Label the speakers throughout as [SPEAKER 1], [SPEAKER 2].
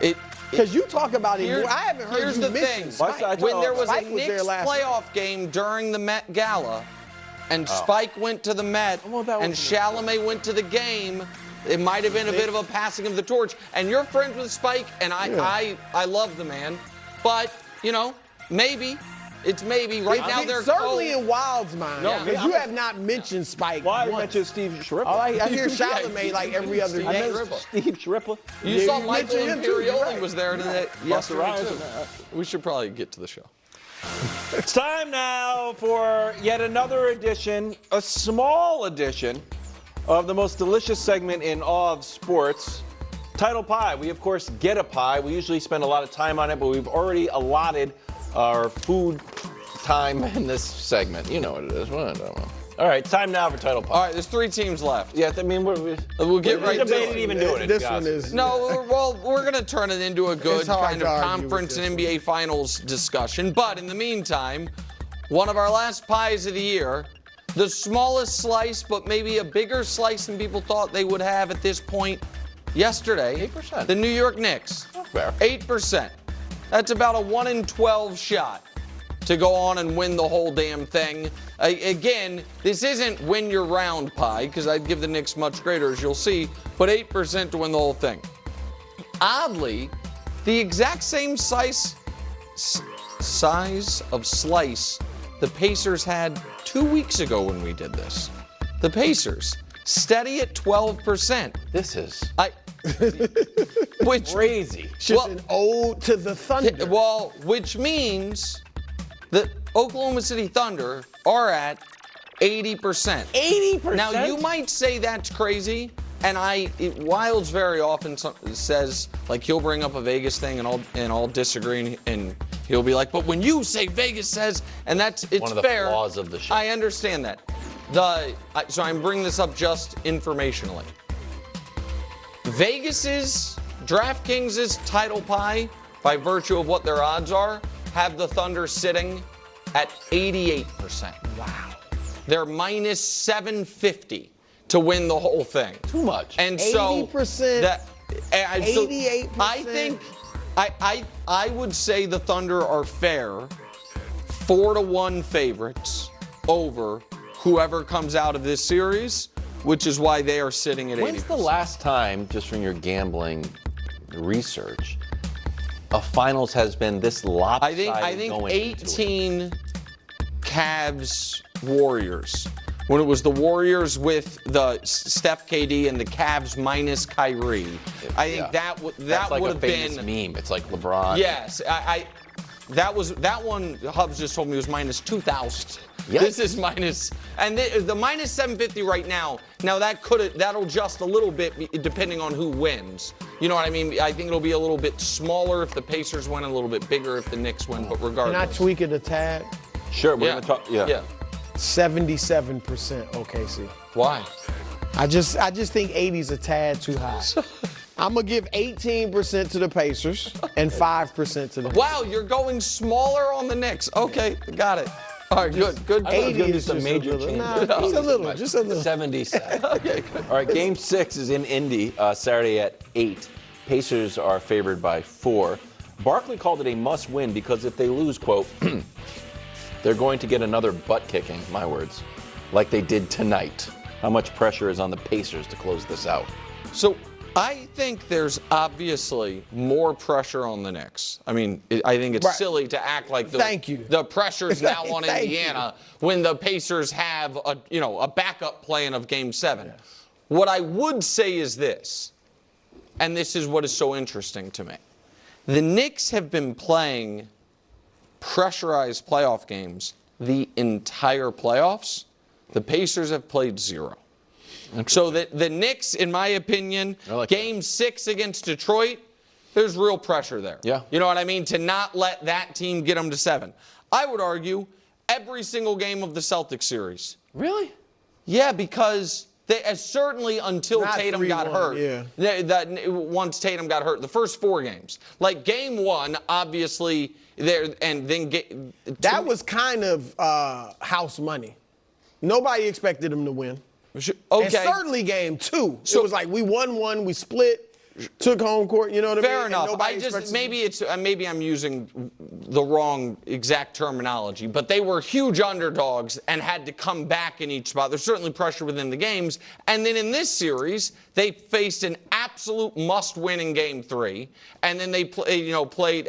[SPEAKER 1] Because you talk about it. I haven't heard
[SPEAKER 2] here's
[SPEAKER 1] you
[SPEAKER 2] the
[SPEAKER 1] mention
[SPEAKER 2] thing.
[SPEAKER 1] Spike.
[SPEAKER 2] When there was
[SPEAKER 1] Spike
[SPEAKER 2] a
[SPEAKER 1] was
[SPEAKER 2] Knicks playoff game during the Met Gala, and Spike went to the Met, and Chalamet went to the game, it might have been a bit of a passing of the torch. And you're friends with Spike, and I love the man. But, you know, maybe. It's maybe. Right now they're
[SPEAKER 1] certainly in Wild's mind.
[SPEAKER 3] No,
[SPEAKER 1] because you have not mentioned Spike.
[SPEAKER 3] Why
[SPEAKER 1] once.
[SPEAKER 3] mention Steve Shripper?
[SPEAKER 1] I hear Chalamet like every other day.
[SPEAKER 3] Steve Shripper.
[SPEAKER 2] You saw Michael Imperioli
[SPEAKER 1] right.
[SPEAKER 2] was there today. Yesterday, too. We should probably get to the show.
[SPEAKER 3] It's time now for yet another edition, a small edition, of the most delicious segment in all of sports, Title Pie. We, of course, get a pie. We usually spend a lot of time on it, but we've already allotted our food time in this segment. You know what it is. Well, I don't know. All right, time now for Title Pie.
[SPEAKER 2] All right, there's 3 teams left.
[SPEAKER 3] Yeah, I mean,
[SPEAKER 2] we'll get right to it.
[SPEAKER 3] Even doing it.
[SPEAKER 1] This one is.
[SPEAKER 2] No, well, we're going to turn it into a good kind of
[SPEAKER 1] argue
[SPEAKER 2] conference
[SPEAKER 1] with
[SPEAKER 2] and
[SPEAKER 1] this
[SPEAKER 2] NBA Finals discussion. But in the meantime, one of our last pies of the year, the smallest slice, but maybe a bigger slice than people thought they would have at this point yesterday.
[SPEAKER 3] 8%.
[SPEAKER 2] The New York Knicks.
[SPEAKER 3] Fair.
[SPEAKER 2] 8%. That's about a 1 in 12 shot to go on and win the whole damn thing. Again, this isn't win your round pie, because I'd give the Knicks much greater, as you'll see, but 8% to win the whole thing. Oddly, the exact same size of slice the Pacers had 2 weeks ago when we did this. The Pacers, steady at 12%.
[SPEAKER 3] This is
[SPEAKER 2] Which
[SPEAKER 3] crazy.
[SPEAKER 1] Just an ode to the Thunder.
[SPEAKER 2] Well, which means the Oklahoma City Thunder are at 80%.
[SPEAKER 3] 80%?
[SPEAKER 2] Now, you might say that's crazy, and Wilds very often says, like, he'll bring up a Vegas thing, and I'll disagree, and he'll be like, but when you say Vegas says, and it's
[SPEAKER 3] one of the
[SPEAKER 2] fair.
[SPEAKER 3] flaws of the show.
[SPEAKER 2] I understand that. So I'm bringing this up just informationally. Vegas's, DraftKings' Title Pie, by virtue of what their odds are, have the Thunder sitting at 88%.
[SPEAKER 1] Wow.
[SPEAKER 2] They're minus 750 to win the whole thing.
[SPEAKER 3] Too much.
[SPEAKER 2] And so
[SPEAKER 1] 80%, 88%.
[SPEAKER 2] I think I would say the Thunder are fair 4-1 favorites over whoever comes out of this series, which is why they are sitting at 80%.
[SPEAKER 3] When's the last time, just from your gambling research, a finals has been this lopsided?
[SPEAKER 2] I think
[SPEAKER 3] going
[SPEAKER 2] 18 Cavs Warriors. When it was the Warriors with the Steph KD and the Cavs minus Kyrie. I think that would have been
[SPEAKER 3] a meme. It's like LeBron.
[SPEAKER 2] Yes, that one Hubs just told me was minus 2,000.
[SPEAKER 3] Yes.
[SPEAKER 2] This is minus, and the minus 750 right now. Now that'll adjust a little bit depending on who wins. You know what I mean? I think it'll be a little bit smaller if the Pacers win, a little bit bigger if the Knicks win. But regardless,
[SPEAKER 1] Can I tweak it a tad?
[SPEAKER 3] Sure, we're gonna talk. Yeah.
[SPEAKER 1] 77% OKC.
[SPEAKER 2] Why?
[SPEAKER 1] I just think 80's a tad too high. I'm gonna give 18% to the Pacers and 5% to the.
[SPEAKER 2] Wow, you're going smaller on the Knicks. Okay, got it. All right, good.
[SPEAKER 1] 80
[SPEAKER 3] is
[SPEAKER 1] is
[SPEAKER 3] a
[SPEAKER 1] just
[SPEAKER 3] major
[SPEAKER 1] little.
[SPEAKER 3] change.
[SPEAKER 1] Nah, just a little.
[SPEAKER 3] 77.
[SPEAKER 2] Okay, good.
[SPEAKER 3] All right, Game 6 is in Indy Saturday at 8. Pacers are favored by 4. Barkley called it a must-win because if they lose, quote, they're going to get another butt kicking, my words, like they did tonight. How much pressure is on the Pacers to close this out?
[SPEAKER 2] So I think there's obviously more pressure on the Knicks. I mean, I think it's silly to act like the pressure's now on Indiana when the Pacers have a backup plan of Game 7. Yes. What I would say is this, and this is what is so interesting to me. The Knicks have been playing pressurized playoff games the entire playoffs. The Pacers have played 0. So the Knicks, in my opinion, Game 6 against Detroit, there's real pressure there.
[SPEAKER 3] Yeah.
[SPEAKER 2] You know what I mean? To not let that team get them to 7. I would argue every single game of the Celtics series.
[SPEAKER 3] Really?
[SPEAKER 2] Yeah, because certainly until Tatum got hurt.
[SPEAKER 1] Yeah.
[SPEAKER 2] Once Tatum got hurt, the first 4 games. Like Game 1, obviously, and then
[SPEAKER 1] that was kind of house money. Nobody expected him to win.
[SPEAKER 2] Okay.
[SPEAKER 1] And certainly Game 2. So it was like we won 1, we split. took home court. You know what I mean?
[SPEAKER 2] Fair enough. Maybe I'm using the wrong exact terminology, but they were huge underdogs and had to come back in each spot. There's certainly pressure within the games. And then in this series, they faced an absolute must-win in Game 3, and then they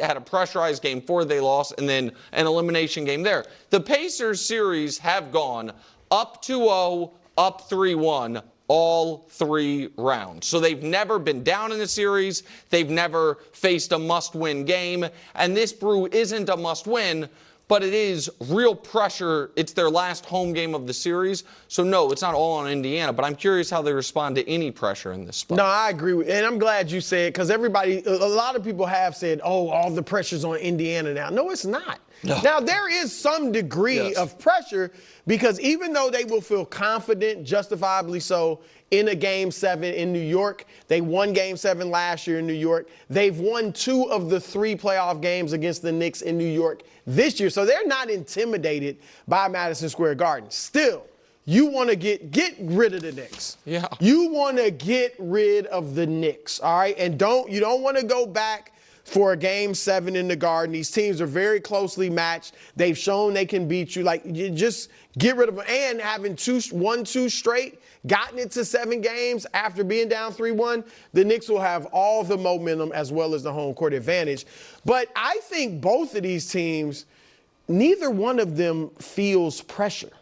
[SPEAKER 2] had a pressurized Game 4 they lost, and then an elimination game there. The Pacers series have gone up 2-0, up 3-1. All 3 rounds. So they've never been down in the series. They've never faced a must-win game. And this brew isn't a must-win, but it is real pressure. It's their last home game of the series. So, no, it's not all on Indiana. But I'm curious how they respond to any pressure in this spot.
[SPEAKER 1] No, I agree with, and I'm glad you said it, because a lot of people have said, oh, all the pressure's on Indiana now. No, it's not. No. Now, there is some degree of pressure, because even though they will feel confident, justifiably so, in a Game 7 in New York, they won Game 7 last year in New York. They've won 2 of the 3 playoff games against the Knicks in New York this year. So they're not intimidated by Madison Square Garden. Still, you want to get rid of the Knicks.
[SPEAKER 2] Yeah.
[SPEAKER 1] You want to get rid of the Knicks, all right? And you don't want to go back for a Game 7 in the Garden. These teams are very closely matched. They've shown they can beat you. Like, you just get rid of them. And having 1-2 straight, gotten into 7 games after being down 3-1, the Knicks will have all the momentum as well as the home court advantage. But I think both of these teams, neither one of them feels pressure.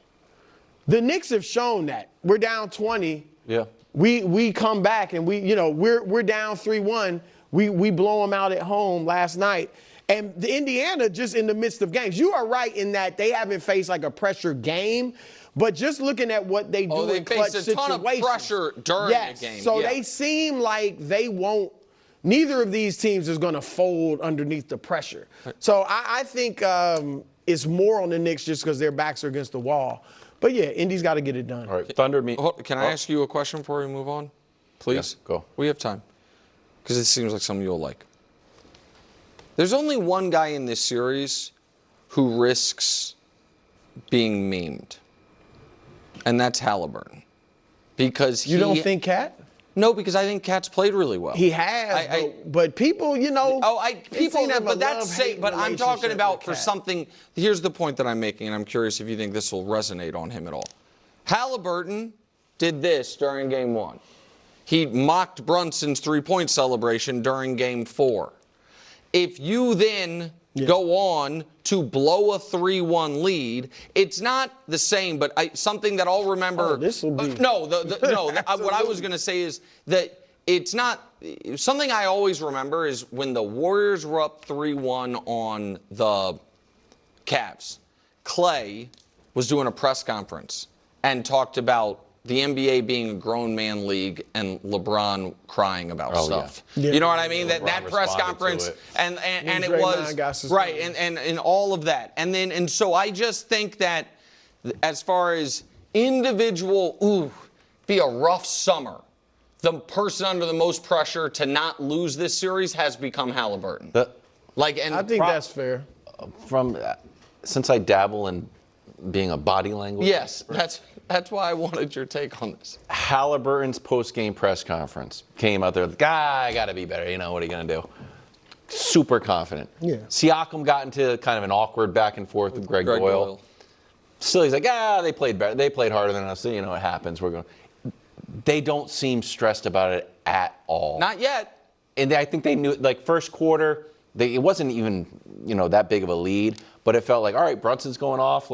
[SPEAKER 1] The Knicks have shown that. We're down 20.
[SPEAKER 3] Yeah.
[SPEAKER 1] We come back and we're down 3-1. We blow them out at home last night. And the Indiana, just in the midst of games, you are right in that they haven't faced like a pressure game, but just looking at what they do in clutch situations.
[SPEAKER 2] They face a ton of pressure during the game.
[SPEAKER 1] So they seem like they won't. Neither of these teams is going to fold underneath the pressure. So I think it's more on the Knicks just because their backs are against the wall. But yeah, Indy's got to get it done.
[SPEAKER 3] All right, Thunder.
[SPEAKER 2] Can I ask you a question before we move on, please?
[SPEAKER 3] Yeah, go.
[SPEAKER 2] We have time, because it seems like something you'll like. There's only one guy in this series who risks being memed, and that's Halliburton. Because
[SPEAKER 1] you don't think Cat?
[SPEAKER 2] No, because I think Cat's played really well.
[SPEAKER 1] He has, but people,
[SPEAKER 2] but I'm talking about for something. Here's the point that I'm making, and I'm curious if you think this will resonate on him at all. Halliburton did this during Game 1. He mocked Brunson's three-point celebration during Game 4. If you then go on to blow a 3-1 lead, it's not the same, but something that I'll remember.
[SPEAKER 1] Oh, this will be.
[SPEAKER 2] What I was going to say is that it's not. Something I always remember is when the Warriors were up 3-1 on the Cavs, Clay was doing a press conference and talked about the NBA being a grown man league and LeBron crying about stuff. Yeah. You know what I mean? That press conference and it was right and all of that. And so I just think that as far as individual, be a rough summer. The person under the most pressure to not lose this series has become Halliburton.
[SPEAKER 1] I think that's fair.
[SPEAKER 4] Since I dabble in being a body language.
[SPEAKER 2] Yes, that's why I wanted your take on this.
[SPEAKER 4] Halliburton's post-game press conference came out there. I got to be better. What are you going to do? Super confident.
[SPEAKER 1] Yeah.
[SPEAKER 4] Siakam got into kind of an awkward back and forth with Greg Boyle. Still, he's like, they played better. They played harder than us. It happens. They don't seem stressed about it at all.
[SPEAKER 2] Not yet.
[SPEAKER 4] And I think they knew, first quarter, it wasn't even, that big of a lead, but it felt like, all right, Brunson's going off.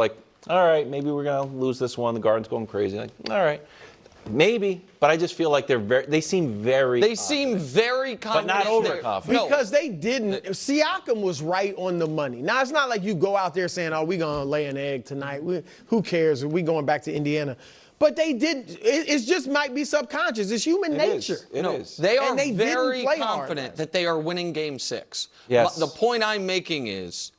[SPEAKER 4] All right, maybe we're going to lose this one. The Garden's going crazy. All right. Maybe, but I just feel like they seem very
[SPEAKER 2] confident.
[SPEAKER 4] But not overconfident.
[SPEAKER 1] Because they didn't. Siakam was right on the money. Now, it's not like you go out there saying, we're going to lay an egg tonight. Who cares? We're going back to Indiana. But they didn't. It just might be subconscious. It's human nature.
[SPEAKER 4] It is.
[SPEAKER 2] They are very confident that they are winning Game 6.
[SPEAKER 4] Yes.
[SPEAKER 2] The point I'm making is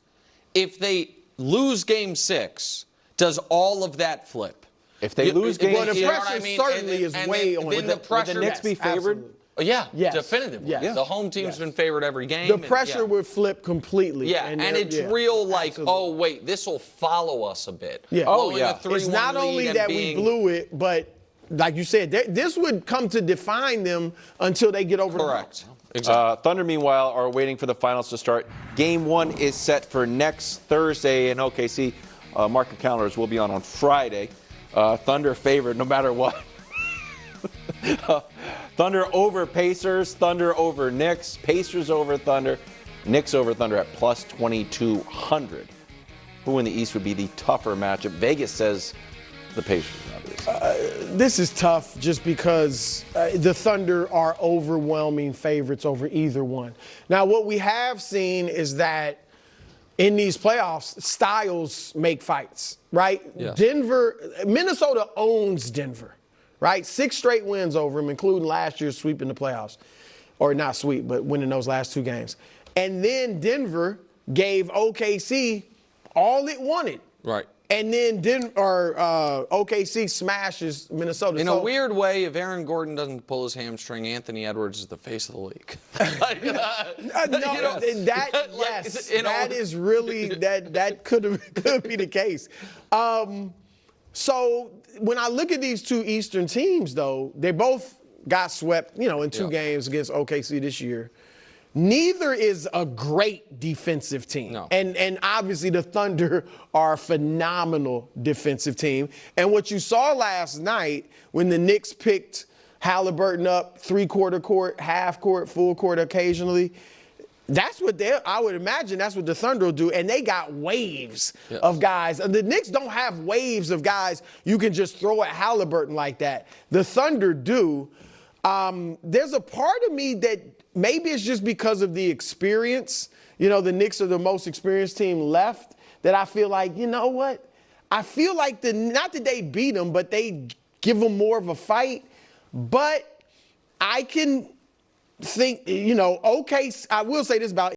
[SPEAKER 2] if they lose Game 6, does all of that flip?
[SPEAKER 4] If they lose Game 6,
[SPEAKER 1] the pressure certainly is way on.
[SPEAKER 2] Would the
[SPEAKER 4] Knicks be favored?
[SPEAKER 2] Yeah,
[SPEAKER 1] yes.
[SPEAKER 2] definitively.
[SPEAKER 1] Yes.
[SPEAKER 2] The home team's been favored every game.
[SPEAKER 1] The pressure would flip completely.
[SPEAKER 2] Yeah, and it's real wait, this will follow us a bit.
[SPEAKER 1] Yeah.
[SPEAKER 2] Blowing a 3-1
[SPEAKER 1] it's not only that we blew it, but like you said, this would come to define them until they get over
[SPEAKER 2] Correct.
[SPEAKER 1] the hump.
[SPEAKER 3] Exactly. Thunder, meanwhile, are waiting for the finals to start. Game 1 is set for next Thursday in OKC. Mark the calendars. Will be on Friday. Thunder favored no matter what. Thunder over Pacers. Thunder over Knicks. Pacers over Thunder. Knicks over Thunder at plus 2,200. Who in the East would be the tougher matchup? Vegas says the Pacers.
[SPEAKER 1] This is tough just because the Thunder are overwhelming favorites over either one. Now, what we have seen is that in these playoffs, styles make fights, right?
[SPEAKER 2] Yes.
[SPEAKER 1] Minnesota owns Denver, right? 6 straight wins over them, including last year's sweep in the playoffs. Or not sweep, but winning those last 2 games. And then Denver gave OKC all it wanted.
[SPEAKER 2] Right.
[SPEAKER 1] And then OKC smashes Minnesota.
[SPEAKER 2] In a weird way, if Aaron Gordon doesn't pull his hamstring, Anthony Edwards is the face of the league.
[SPEAKER 1] That is really that could be the case. So when I look at these 2 Eastern teams, though, they both got swept, in 2 games against OKC this year. Neither is a great defensive team.
[SPEAKER 2] No.
[SPEAKER 1] And obviously the Thunder are a phenomenal defensive team. And what you saw last night when the Knicks picked Halliburton up 3/4 court, half court, full court occasionally, I would imagine that's what the Thunder will do. And they got waves of guys. The Knicks don't have waves of guys you can just throw at Halliburton like that. The Thunder do. There's a part of me that maybe it's just because of the experience. The Knicks are the most experienced team left that I feel like, you know what? I feel like not that they beat them, but they give them more of a fight. But I can think, okay, I will say this about